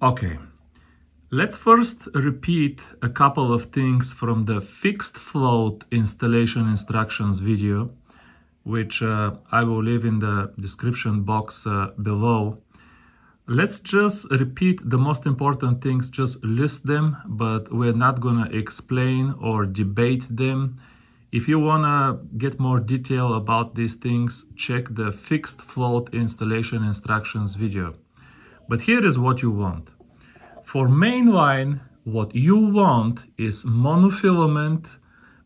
Okay, let's first repeat a couple of things from the fixed float installation instructions video, which I will leave in the description box below. Let's just repeat the most important things, just list them, but we're not gonna explain or debate them. If you wanna get more detail about these things, check the fixed float installation instructions video. But here is what you want. For mainline, what you want is monofilament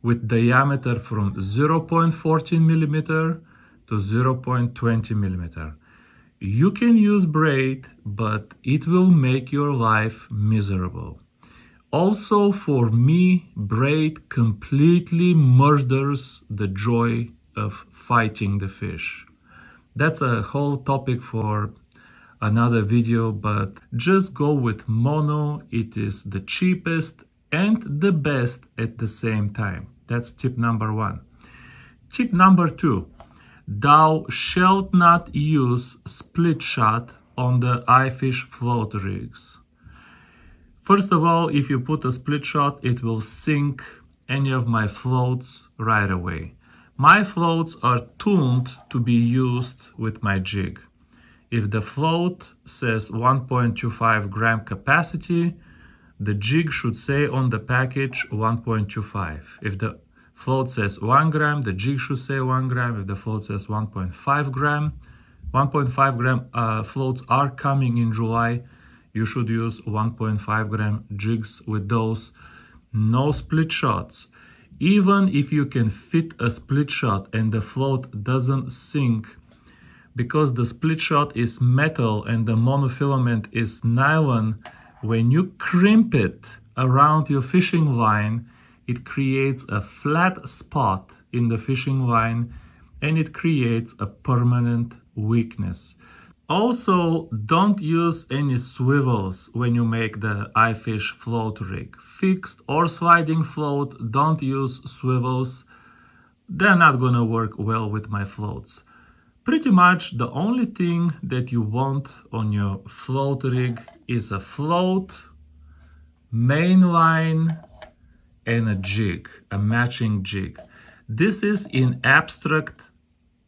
with diameter from 0.14 millimeter to 0.20 millimeter. You can use braid, but it will make your life miserable. Also, for me, braid completely murders the joy of fighting the fish. That's a whole topic for another video, but just go with mono. It is the cheapest and the best at the same time. That's tip number one. Tip number two. Thou shalt not use split shot on the IFISH float rigs. First of all, if you put a split shot, it will sink any of my floats right away. My floats are tuned to be used with my jig. If the float says 1.25 gram capacity, the jig should say on the package 1.25. If the float says 1 gram, the jig should say 1 gram. If the float says 1.5 gram, 1.5 gram floats are coming in July. You should use 1.5 gram jigs with those. No split shots. Even if you can fit a split shot and the float doesn't sink, because the split shot is metal and the monofilament is nylon, when you crimp it around your fishing line, it creates a flat spot in the fishing line and it creates a permanent weakness. Also, don't use any swivels when you make the IFISH float rig. Fixed or sliding float, don't use swivels. They're not gonna work well with my floats. Pretty much the only thing that you want on your float rig is a float, main line, and a jig, a matching jig. This is in abstract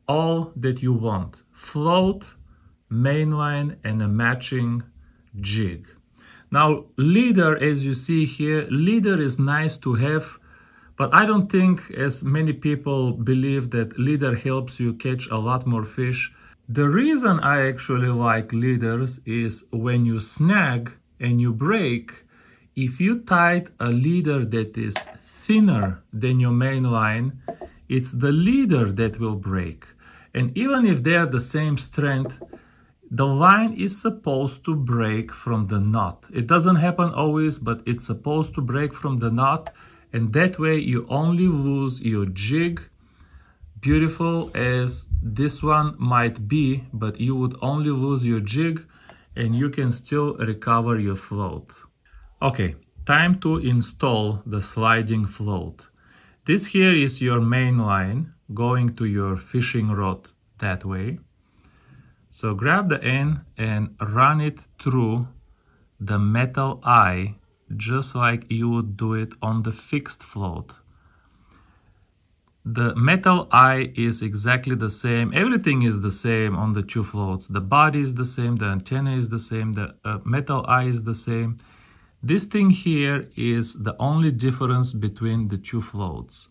all that you want. Float, mainline, and a matching jig. Now, leader, as you see here, leader is nice to have, but I don't think as many people believe that leader helps you catch a lot more fish. The reason I actually like leaders is when you snag and you break, if you tied a leader that is thinner than your main line, it's the leader that will break. And even if they are the same strength, the line is supposed to break from the knot. It doesn't happen always, but it's supposed to break from the knot. And that way you only lose your jig, beautiful as this one might be, but you would only lose your jig and you can still recover your float. Okay, time to install the sliding float. This here is your main line going to your fishing rod that way. So grab the end and run it through the metal eye just like you would do it on the fixed float. The metal eye is exactly the same. Everything is the same on the two floats. The body is the same, the antenna is the same, the metal eye is the same. This thing here is the only difference between the two floats.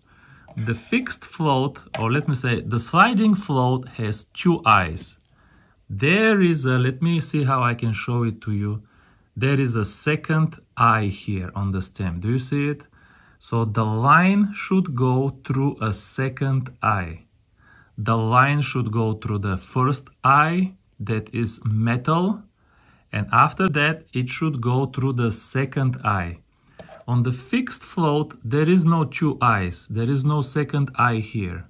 The fixed float, or let me say, the sliding float has two eyes. There is a, let me see how I can show it to you. There is a second eye here on the stem. Do you see it? So the line should go through a second eye. The line should go through the first eye that is metal, and after that it should go through the second eye. On the fixed float there is no two eyes. There is no second eye here.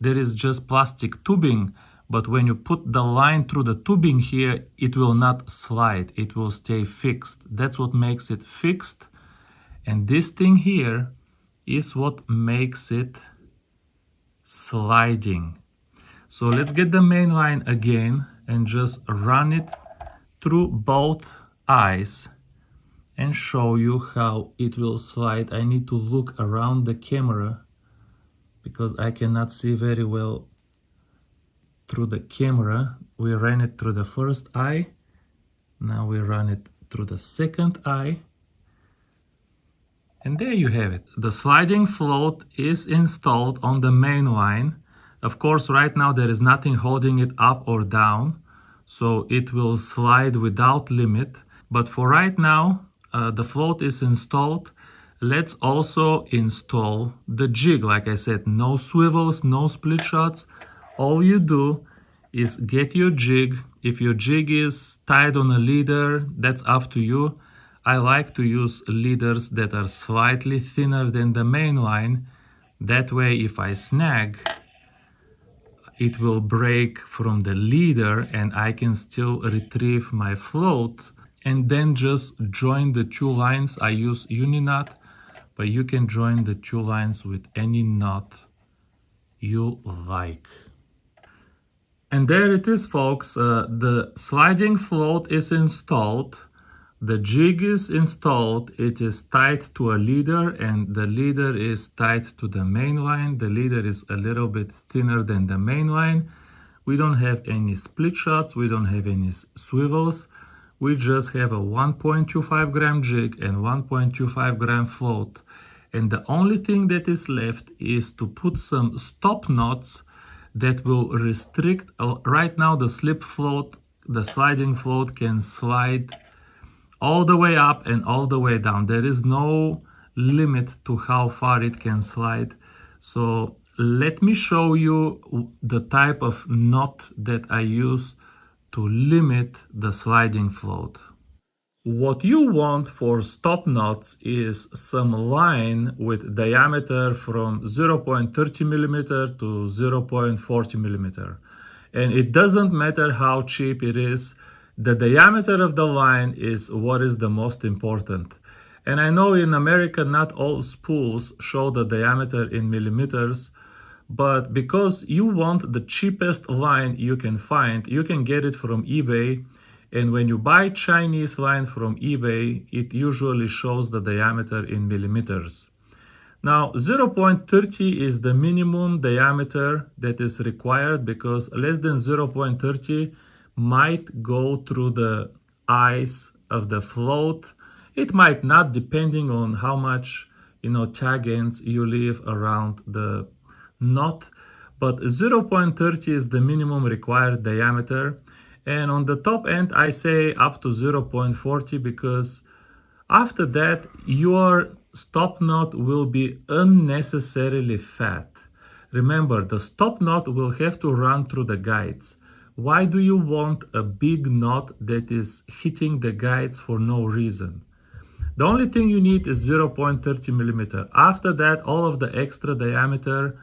There is just plastic tubing, but when you put the line through the tubing here, it will not slide. It will stay fixed. That's what makes it fixed. And this thing here is what makes it sliding. So let's get the main line again and just run it through both eyes and show you how it will slide. I need to look around the camera because I cannot see very well through the camera. We ran it through the first eye. Now we run it through the second eye. And there you have it. The sliding float is installed on the main line. Of course, right now there is nothing holding it up or down, so it will slide without limit. But for right now, the float is installed. Let's also install the jig. Like I said, no swivels, no split shots. All you do is get your jig. If your jig is tied on a leader, that's up to you. I like to use leaders that are slightly thinner than the main line. That way, if I snag, it will break from the leader and I can still retrieve my float and then just join the two lines. I use uni knot, but you can join the two lines with any knot you like. And there it is, folks. The sliding float is installed. The jig is installed. It is tied to a leader and the leader is tied to the main line. The leader is a little bit thinner than the main line. We don't have any split shots. We don't have any swivels. We just have a 1.25 gram jig and 1.25 gram float. And the only thing that is left is to put some stop knots that will restrict. Right now the slip float, the sliding float can slide all the way up and all the way down. There is no limit to how far it can slide. So let me show you the type of knot that I use to limit the sliding float. What you want for stop knots is some line with diameter from 0.30 millimeter to 0.40 millimeter. And it doesn't matter how cheap it is. The diameter of the line is what is the most important. And I know in America not all spools show the diameter in millimeters, but because you want the cheapest line you can find, you can get it from eBay. And when you buy Chinese line from eBay, it usually shows the diameter in millimeters. Now 0.30 is the minimum diameter that is required because less than 0.30 might go through the eyes of the float. It might not, depending on how much tag ends you leave around the knot, but 0.30 is the minimum required diameter. And on the top end I say up to 0.40 because after that your stop knot will be unnecessarily fat. Remember, the stop knot will have to run through the guides. Why do you want a big knot that is hitting the guides for no reason? The only thing you need is 0.30 millimeter. After that, all of the extra diameter,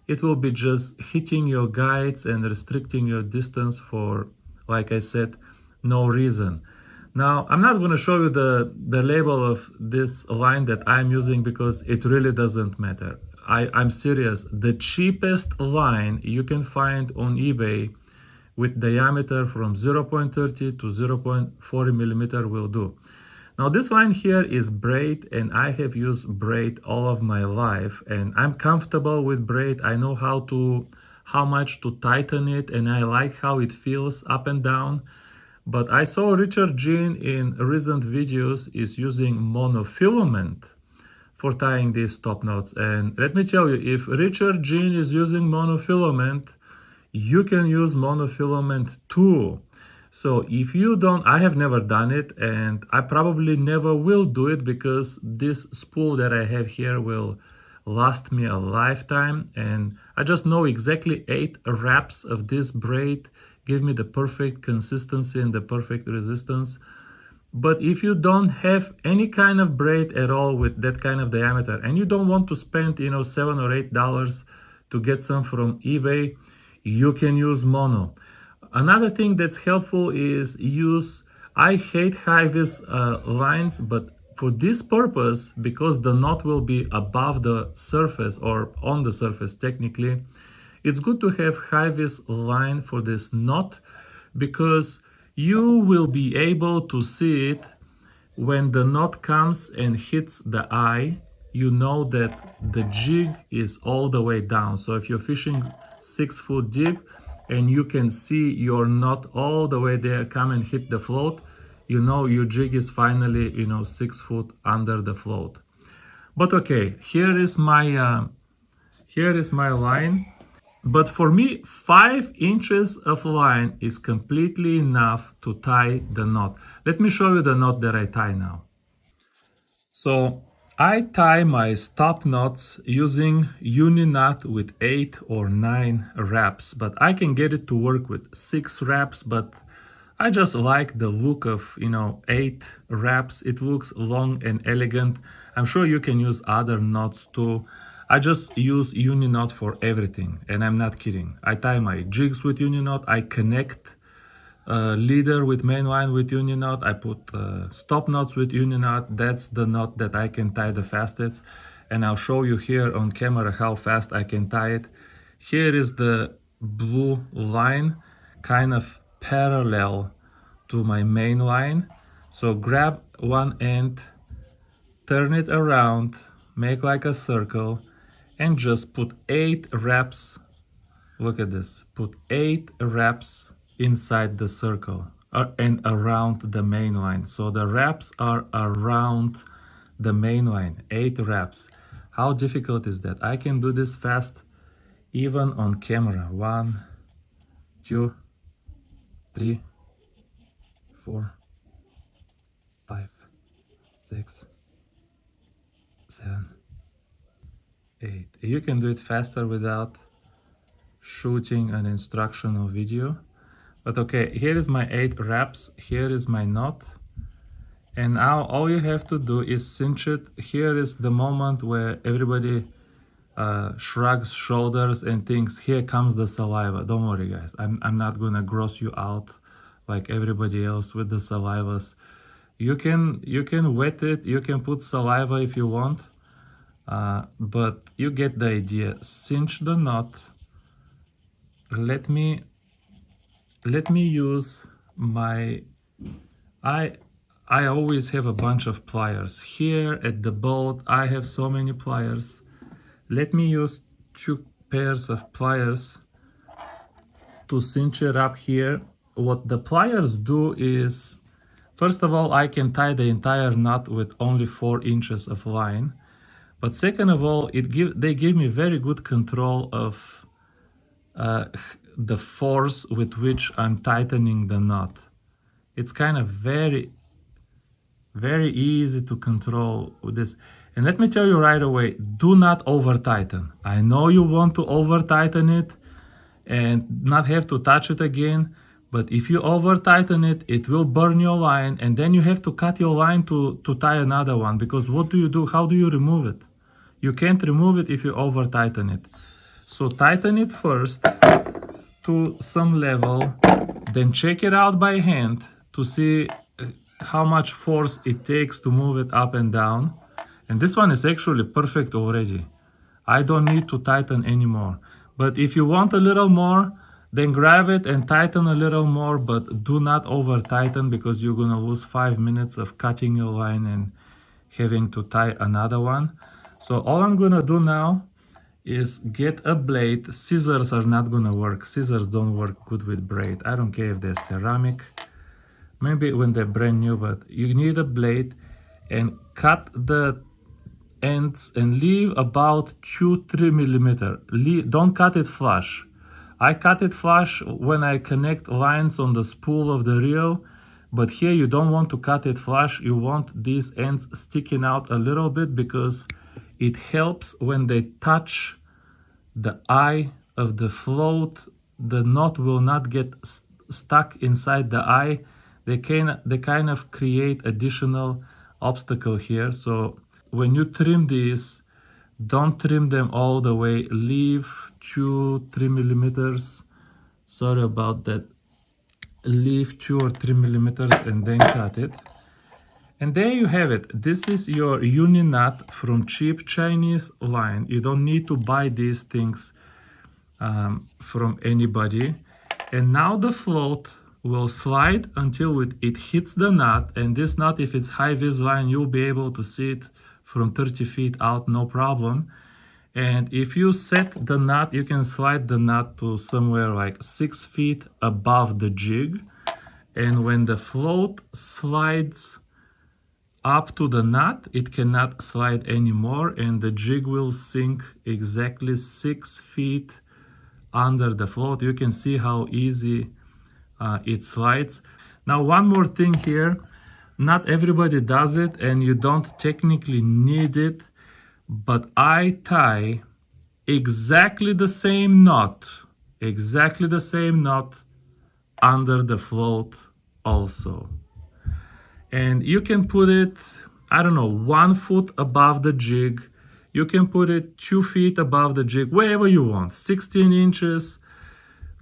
it will be just hitting your guides and restricting your distance for, like I said, no reason. Now, I'm not going to show you the label of this line that I'm using because it really doesn't matter. I'm serious. The cheapest line you can find on eBay with diameter from 0.30 to 0.40 millimeter will do. Now this line here is braid and I have used braid all of my life and I'm comfortable with braid. I know how much to tighten it and I like how it feels up and down. But I saw Richard Jean in recent videos is using monofilament for tying these top knots. And let me tell you, if Richard Jean is using monofilament, you can use monofilament too. So if you don't, I have never done it and I probably never will do it because this spool that I have here will last me a lifetime. And I just know exactly 8 wraps of this braid give me the perfect consistency and the perfect resistance. But if you don't have any kind of braid at all with that kind of diameter and you don't want to spend, $7 or $8 to get some from eBay, you can use mono. Another thing that's helpful is I hate high-vis lines, but for this purpose, because the knot will be above the surface or on the surface technically, it's good to have high-vis line for this knot because you will be able to see it when the knot comes and hits the eye, you know that the jig is all the way down. So if you're fishing 6 foot deep and you can see your knot all the way there come and hit the float, you know your jig is finally 6 foot under the float. But okay, here is my line. But for me, 5 inches of line is completely enough to tie the knot. Let me show you the knot that I tie now. So I tie my stop knots using uni knot with 8 or 9 wraps, but I can get it to work with 6 wraps, but I just like the look of 8 wraps. It looks long and elegant. I'm sure you can use other knots too. I just use uni knot for everything, and I'm not kidding. I tie my jigs with uni knot. I connect leader with main line with uni knot. I put stop knots with uni knot. That's the knot that I can tie the fastest, and I'll show you here on camera how fast I can tie it. Here is the blue line, kind of parallel to my main line. So grab one end, turn it around, make like a circle, and just put 8 wraps. Look at this, put 8 wraps inside the circle and around the main line. So the wraps are around the main line, 8 wraps. How difficult is that? I can do this fast even on camera. 1, 2, 3, 4, 5, 6, 7, 8. You can do it faster without shooting an instructional video. But okay, here is my 8 wraps, here is my knot, and now all you have to do is cinch it. Here is the moment where everybody shrugs shoulders and thinks, here comes the saliva. Don't worry guys, I'm not gonna gross you out like everybody else with the salivas. You can wet it, you can put saliva if you want, but you get the idea. Cinch the knot. Let me use my, I always have a bunch of pliers. Here at the boat, I have so many pliers. Let me use 2 pairs of pliers to cinch it up here. What the pliers do is, first of all, I can tie the entire knot with only 4 inches of line. But second of all, they give me very good control of the force with which I'm tightening the knot. It's kind of very easy to control with this. And let me tell you right away, do not over tighten. I know you want to over tighten it and not have to touch it again, but if you over tighten it, it will burn your line, and then you have to cut your line to tie another one, because what do you do? How do you remove it? You can't remove it if you over tighten it. So tighten it first to some level, then check it out by hand to see how much force it takes to move it up and down. And this one is actually perfect already. I don't need to tighten anymore. But if you want a little more, then grab it and tighten a little more, but do not over tighten, because you're gonna lose 5 minutes of cutting your line and having to tie another one. So all I'm gonna do now is get a blade. Scissors are not gonna work. Scissors don't work good with braid. I don't care if they're ceramic, maybe when they're brand new, but you need a blade and cut the ends and leave about 2-3 millimeter. Don't cut it flush. I cut it flush when I connect lines on the spool of the reel, but here you don't want to cut it flush. You want these ends sticking out a little bit, because it helps when they touch the eye of the float. The knot will not get stuck inside the eye. They kind of create additional obstacle here. So when you trim these, don't trim them all the way. Leave 2-3 millimeters. Sorry about that. Leave 2 or 3 millimeters and then cut it. And there you have it. This is your uni knot from cheap Chinese line. You don't need to buy these things from anybody. And now the float will slide until it hits the knot, and this knot, if it's high vis line, you'll be able to see it from 30 feet out, no problem. And if you set the knot, you can slide the knot to somewhere like 6 feet above the jig. And when the float slides up to the knot, it cannot slide anymore, and the jig will sink exactly 6 feet under the float. You can see how easy it slides. Now, one more thing here. Not everybody does it, and you don't technically need it, but I tie exactly the same knot under the float also. And you can put it, I don't know, 1 foot above the jig. You can put it 2 feet above the jig, wherever you want, 16 inches.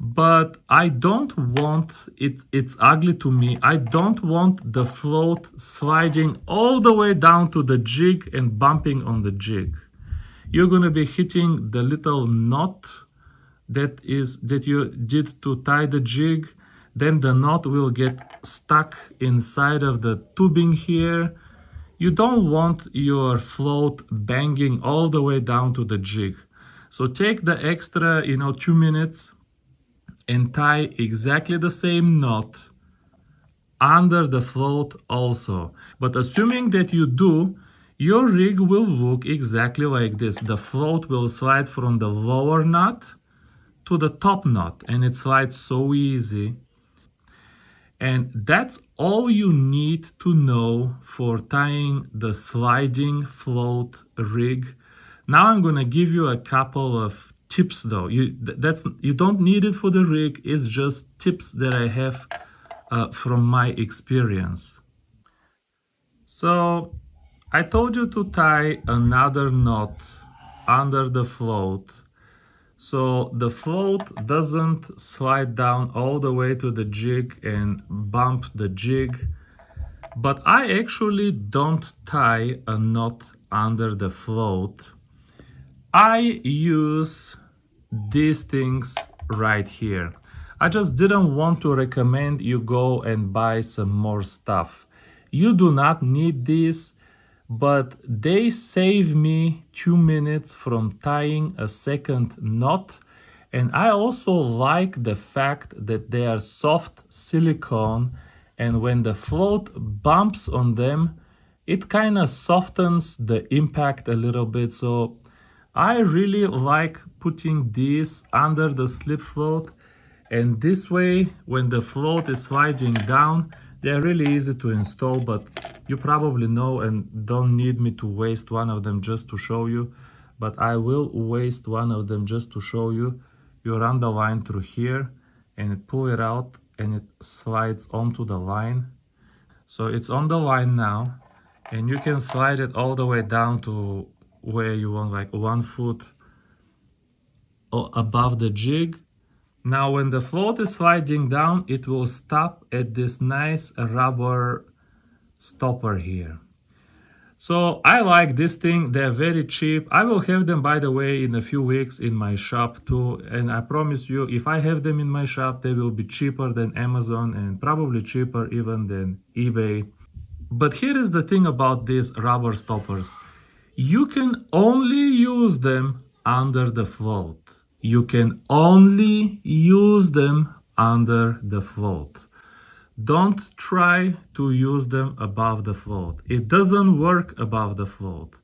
But I don't want it, it's ugly to me. I don't want the float sliding all the way down to the jig and bumping on the jig. You're going to be hitting the little knot that you did to tie the jig. Then the knot will get stuck inside of the tubing here. You don't want your float banging all the way down to the jig. So take the extra, 2 minutes and tie exactly the same knot under the float also. But assuming that you do, your rig will look exactly like this. The float will slide from the lower knot to the top knot, and it slides so easy. And that's all you need to know for tying the sliding float rig. Now I'm going to give you a couple of tips though. You don't need it for the rig. It's just tips that I have from my experience. So I told you to tie another knot under the float, so the float doesn't slide down all the way to the jig and bump the jig. But I actually don't tie a knot under the float. I use these things right here. I just didn't want to recommend you go and buy some more stuff. You do not need these, but they save me 2 minutes from tying a second knot. And I also like the fact that they are soft silicone, and when the float bumps on them, it kind of softens the impact a little bit. So I really like putting these under the slip float, and this way when the float is sliding down, they're really easy to install. But you probably know and don't need me to waste one of them just to show you, but I will waste one of them just to show you. You run the line through here and pull it out, and it slides onto the line. So it's on the line now, and you can slide it all the way down to where you want, like 1 foot above the jig. Now when the float is sliding down, it will stop at this nice rubber stopper here. So I like this thing. They're very cheap. I will have them, by the way, in a few weeks in my shop too. And I promise you, if I have them in my shop, they will be cheaper than Amazon and probably cheaper even than eBay. But here is the thing about these rubber stoppers. You can only use them under the float. You can only use them under the float. Don't try to use them above the float. It doesn't work above the float.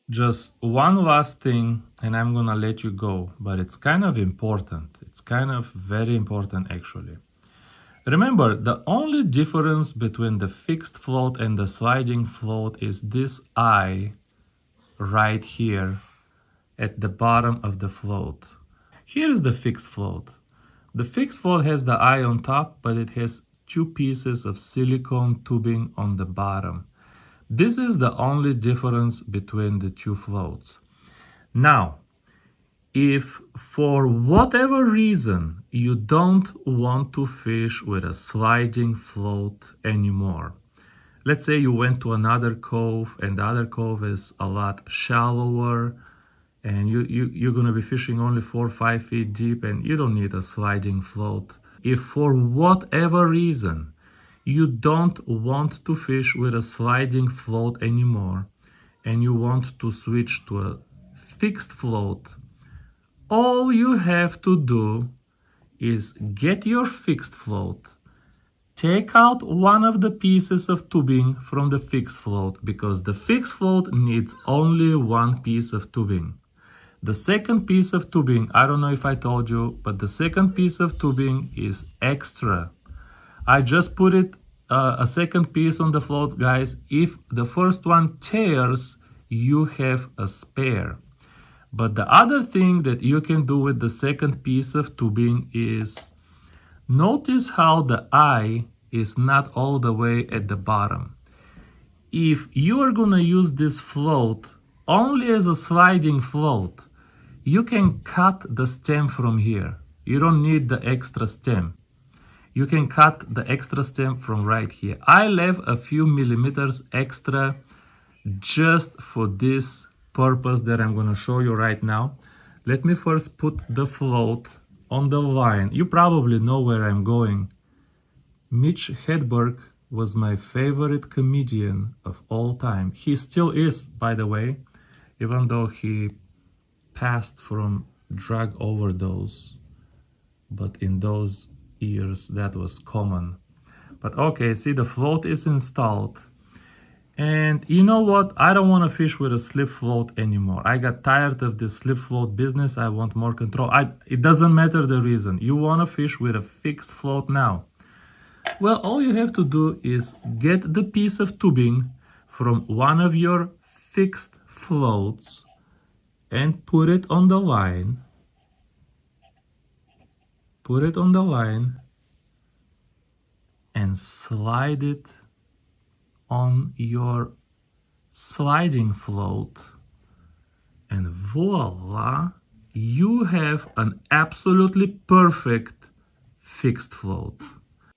Just one last thing, and I'm gonna let you go, but it's kind of important. It's kind of very important actually. Remember, the only difference between the fixed float and the sliding float is this eye right here at the bottom of the float. Here is the fixed float. The fixed float has the eye on top, but it has 2 pieces of silicone tubing on the bottom. This is the only difference between the 2 floats. Now, if for whatever reason you don't want to fish with a sliding float anymore, let's say you went to another cove and the other cove is a lot shallower, and you're going to be fishing only 4 or 5 feet deep, and you don't need a sliding float If for whatever reason you don't want to fish with a sliding float anymore and you want to switch to a fixed float, all you have to do is get your fixed float, take out one of the pieces of tubing from the fixed float, because the fixed float needs only one piece of tubing. The second piece of tubing, I don't know if I told you, but the second piece of tubing is extra. I just put it a second piece on the float, guys. If the first one tears, you have a spare. But the other thing that you can do with the second piece of tubing is notice how the eye is not all the way at the bottom. If you are gonna use this float only as a sliding float, you can cut the stem from here. You don't need the extra stem. You can cut the extra stem from right here. I left a few millimeters extra just for this purpose that I'm gonna show you right now. Let me first put the float on the line. You probably know where I'm going. Mitch Hedberg was my favorite comedian of all time. He still is, by the way, even though he passed from drug overdose, but in those years that was common. But okay, see, the float is installed, and you know what, I don't want to fish with a slip float anymore. I got tired of this slip float business. I want more control. It doesn't matter the reason. You want to fish with a fixed float now. Well, all you have to do is get the piece of tubing from one of your fixed floats and put it on the line. Put it on the line and slide it on your sliding float, and voila, you have an absolutely perfect fixed float.